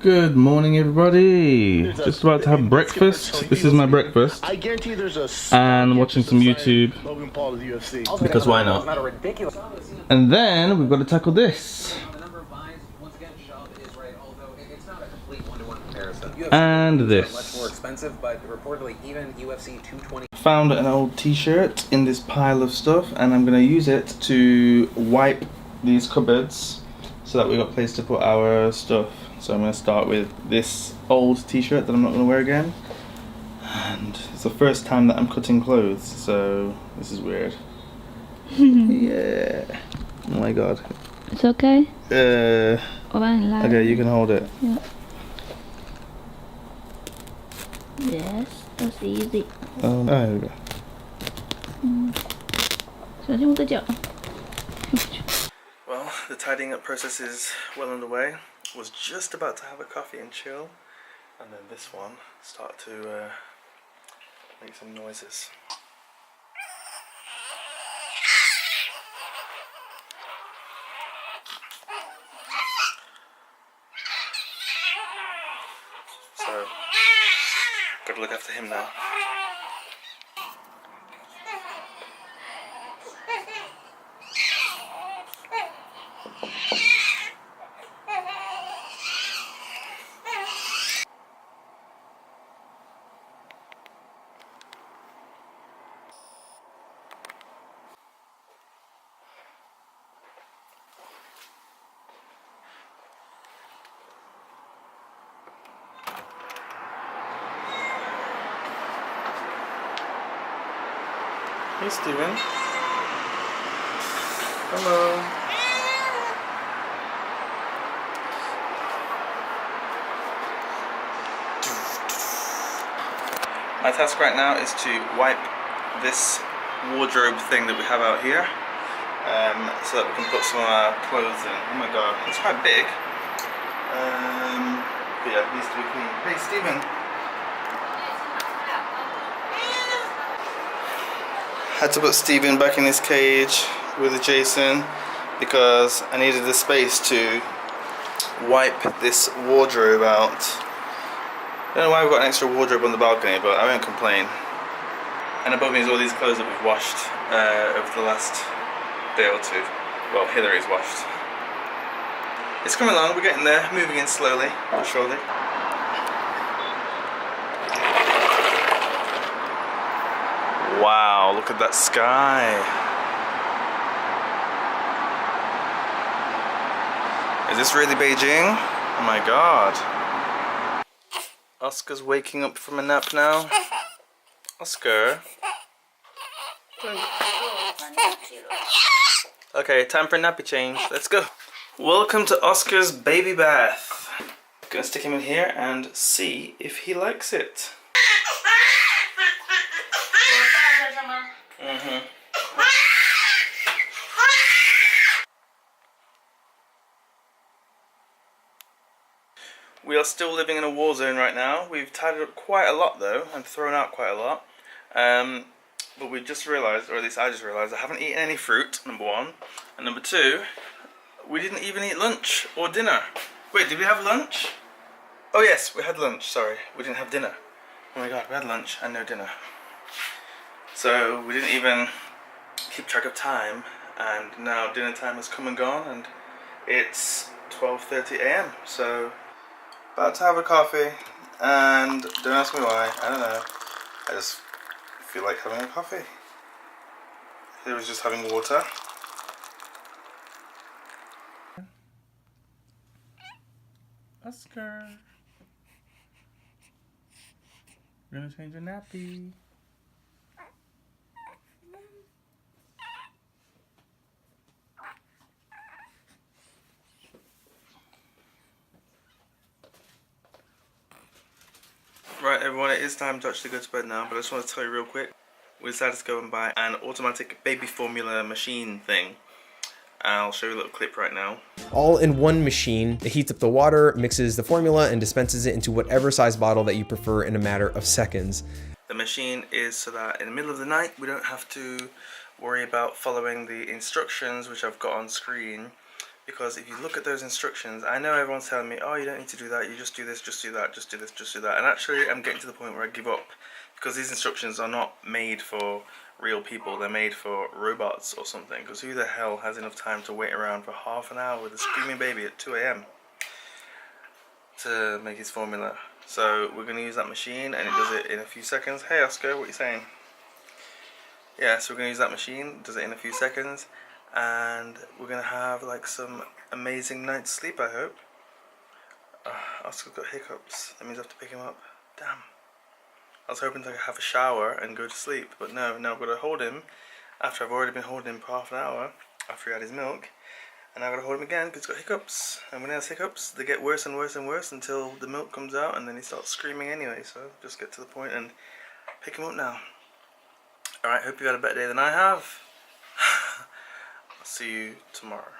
Good morning, everybody. Just about to have breakfast. This is my breakfast. I guarantee there's a and watching some YouTube because why not? And then we've got to tackle this. And this. Much more expensive, but reportedly even UFC 220. Found an old t-shirt in this pile of stuff, and I'm going to use it to wipe these cupboards so that we've got a place to put our stuff. So I'm going to start with this old t-shirt that I'm not going to wear again. And it's the first time that I'm cutting clothes, so this is weird. Yeah. Oh my god. It's okay? Okay, you can hold it. Yeah. Yes, that's easy. Here we go. 小心我的脚。 Well, the tidying up process is well underway. Was just about to have a coffee and chill, and then this one started to make some noises. So, gotta look after him now. Hey Steven. Hello. My task right now is to wipe this wardrobe thing that we have out here, so that we can put some of our clothes in. Oh my god, it's quite big. But yeah, it needs to be clean. Hey Steven. Had to put Steven back in his cage with Jason because I needed the space to wipe this wardrobe out. I don't know why we've got an extra wardrobe on the balcony, but I won't complain. And above me is all these clothes that we've washed over the last day or two. Well, Hillary's washed. It's coming along, we're getting there, moving in slowly but surely. Wow, look at that sky. Is this really Beijing? Oh my god. Oscar's waking up from a nap now. Oscar. Okay, time for a nappy change. Let's go. Welcome to Oscar's baby bath. Gonna stick him in here and see if he likes it. We are still living in a war zone right now. We've tidied up quite a lot though, and thrown out quite a lot. But we just realised, or at least I just realised, I haven't eaten any fruit, number one. And number two, we didn't even eat lunch or dinner. Wait, did we have lunch? Oh yes, we had lunch, sorry. We didn't have dinner. Oh my god, we had lunch and no dinner. So we didn't even keep track of time, and now dinner time has come and gone, and it's 12:30 AM. So about to have a coffee, and don't ask me why, I don't know. I just feel like having a coffee. Here was just having water. Oscar, we're gonna change your nappy. Right everyone, it is time to actually go to bed now, but I just want to tell you real quick, we decided to go and buy an automatic baby formula machine thing. I'll show you a little clip right now. All in one machine. It heats up the water, mixes the formula, and dispenses it into whatever size bottle that you prefer in a matter of seconds. The machine is so that in the middle of the night we don't have to worry about following the instructions which I've got on screen Because if you look at those instructions, I know everyone's telling me, oh, you don't need to do that, you just do this, just do that, just do this, just do that. And actually, I'm getting to the point where I give up. Because these instructions are not made for real people, they're made for robots or something. Because who the hell has enough time to wait around for half an hour with a screaming baby at 2 AM to make his formula? So we're going to use that machine, and it does it in a few seconds. Hey Oscar, what are you saying? Yeah, so we're going to use that machine, does it in a few seconds, and we're going to have like some amazing night's sleep, I hope. Oscar's got hiccups, that means I have to pick him up. Damn. I was hoping to have a shower and go to sleep, but no, I've got to hold him after I've already been holding him for half an hour after he had his milk, and I've got to hold him again because he's got hiccups, and when he has hiccups they get worse and worse and worse until the milk comes out, and then he starts screaming anyway, so just get to the point and pick him up now. Alright, hope you had a better day than I have. I'll see you tomorrow.